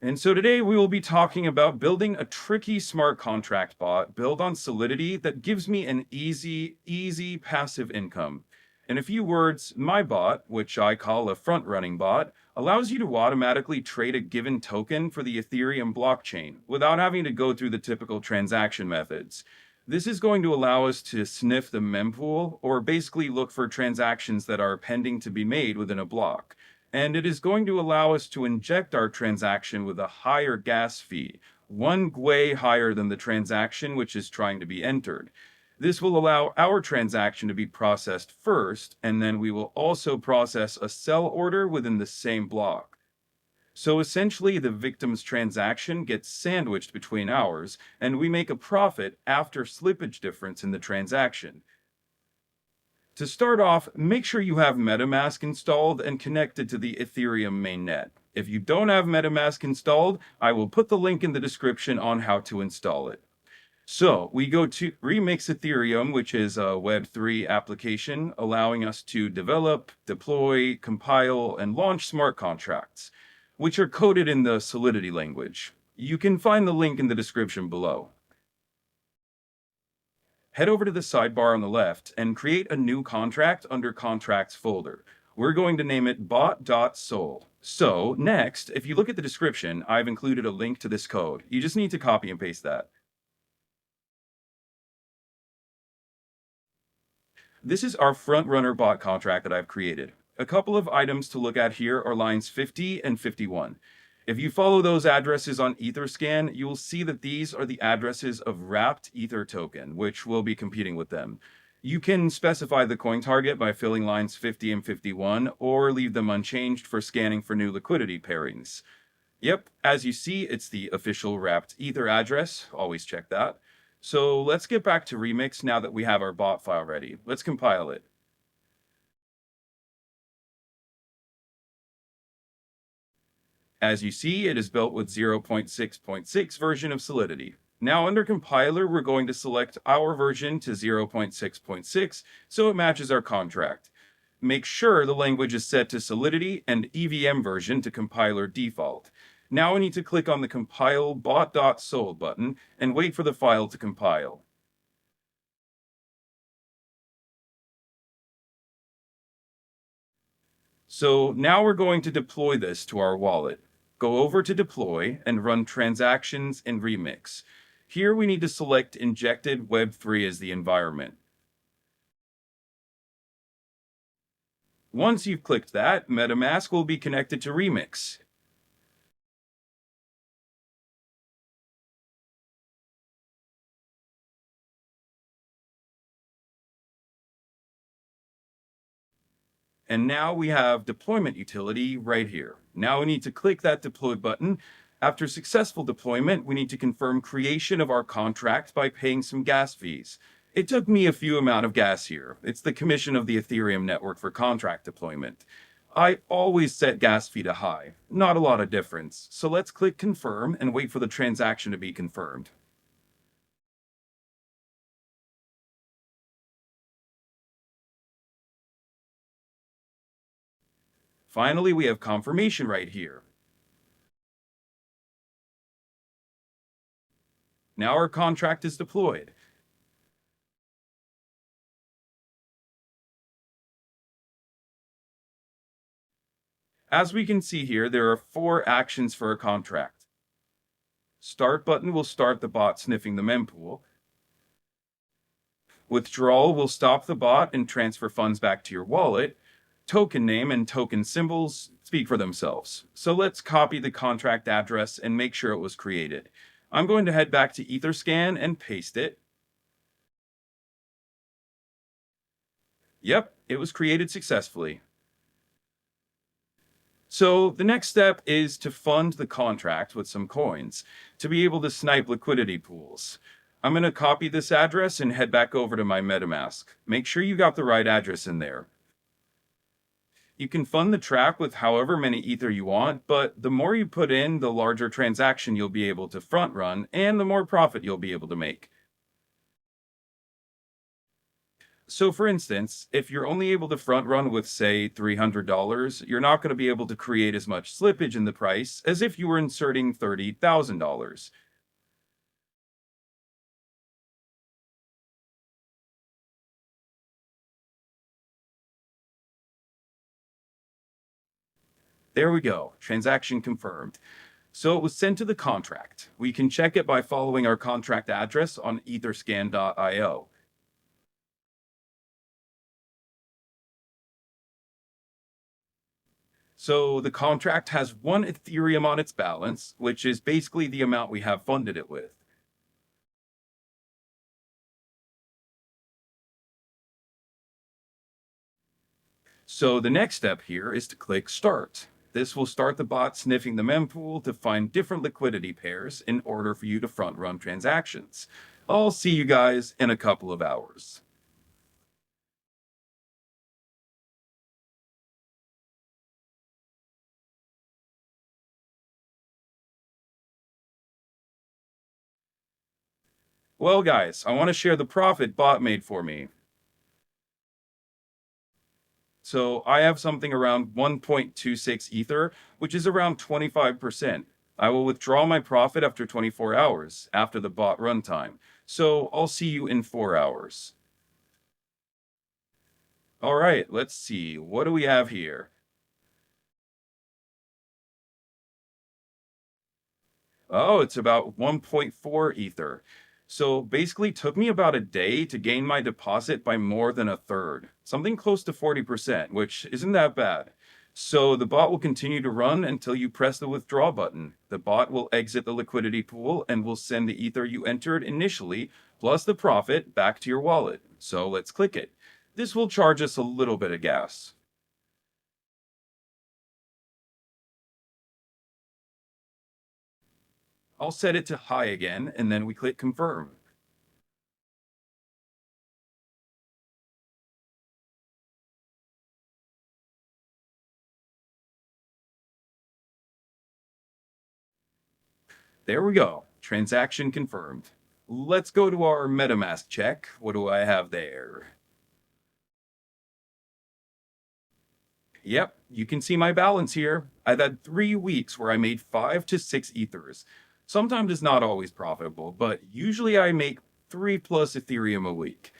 And so today we will be talking about building a tricky smart contract bot built on Solidity that gives me an easy passive income. In a few words, my bot, which I call a front-running bot, allows you to automatically trade a given token for the Ethereum blockchain without having to go through the typical transaction methods. This is going to allow us to sniff the mempool, or basically look for transactions that are pending to be made within a block. And it is going to allow us to inject our transaction with a higher gas fee, one way higher than the transaction which is trying to be entered. This will allow our transaction to be processed first, and then we will also process a sell order within the same block. So essentially, the victim's transaction gets sandwiched between ours, and we make a profit after slippage difference in the transaction. To start off, make sure you have MetaMask installed and connected to the Ethereum mainnet. If you don't have MetaMask installed, I will put the link in the description on how to install it. So we go to Remix Ethereum, which is a Web3 application allowing us to develop, deploy, compile, and launch smart contracts, which are coded in the Solidity language. You can find the link in the description below. Head over to the sidebar on the left and create a new contract under Contracts folder. We're going to name it bot.sol. So next, if you look at the description, I've included a link to this code. You just need to copy and paste that. This is our front-runner bot contract that I've created. A couple of items to look at here are lines 50 and 51. If you follow those addresses on Etherscan, you will see that these are the addresses of wrapped Ether token, which will be competing with them. You can specify the coin target by filling lines 50 and 51, or leave them unchanged for scanning for new liquidity pairings. Yep, as you see, it's the official wrapped Ether address. Always check that. So let's get back to Remix now that we have our bot file ready. Let's compile it. As you see, it is built with 0.6.6 version of Solidity. Now under compiler, we're going to select our version to 0.6.6 so it matches our contract. Make sure the language is set to Solidity and EVM version to compiler default. Now we need to click on the compile bot.sol button and wait for the file to compile. So now we're going to deploy this to our wallet. Go over to Deploy and run Transactions in Remix. Here we need to select Injected Web3 as the environment. Once you've clicked that, MetaMask will be connected to Remix. And now we have deployment utility right here. Now we need to click that deploy button. After successful deployment, we need to confirm creation of our contract by paying some gas fees. It took me a few amount of gas here. It's the commission of the Ethereum network for contract deployment. I always set gas fee to high. Not a lot of difference. So let's click confirm and wait for the transaction to be confirmed. Finally, we have confirmation right here. Now our contract is deployed. As we can see here, there are 4 actions for a contract. Start button will start the bot sniffing the mempool. Withdrawal will stop the bot and transfer funds back to your wallet. Token name and token symbols speak for themselves. So let's copy the contract address and make sure it was created. I'm going to head back to Etherscan and paste it. Yep, it was created successfully. So the next step is to fund the contract with some coins to be able to snipe liquidity pools. I'm going to copy this address and head back over to my MetaMask. Make sure you got the right address in there. You can fund the track with however many Ether you want, but the more you put in, the larger transaction you'll be able to front run, and the more profit you'll be able to make. So, for instance, if you're only able to front run with, say, $300, you're not going to be able to create as much slippage in the price as if you were inserting $30,000. There we go, transaction confirmed. So it was sent to the contract. We can check it by following our contract address on etherscan.io. So the contract has 1 Ethereum on its balance, which is basically the amount we have funded it with. So the next step here is to click Start. This will start the bot sniffing the mempool to find different liquidity pairs in order for you to front run transactions. I'll see you guys in a couple of hours. Well, guys, I want to share the profit bot made for me. So I have something around 1.26 Ether, which is around 25%. I will withdraw my profit after 24 hours, after the bot runtime. So I'll see you in 4 hours. All right, let's see. What do we have here? Oh, it's about 1.4 Ether. So basically took me about a day to gain my deposit by more than a third, something close to 40%, which isn't that bad. So the bot will continue to run until you press the withdraw button. The bot will exit the liquidity pool and will send the Ether you entered initially, plus the profit, back to your wallet. So let's click it. This will charge us a little bit of gas. I'll set it to high again, and then we click confirm. There we go. Transaction confirmed. Let's go to our MetaMask check. What do I have there? Yep, you can see my balance here. I've had 3 weeks where I made 5 to 6 ethers. Sometimes it's not always profitable, but usually I make 3+ Ethereum a week.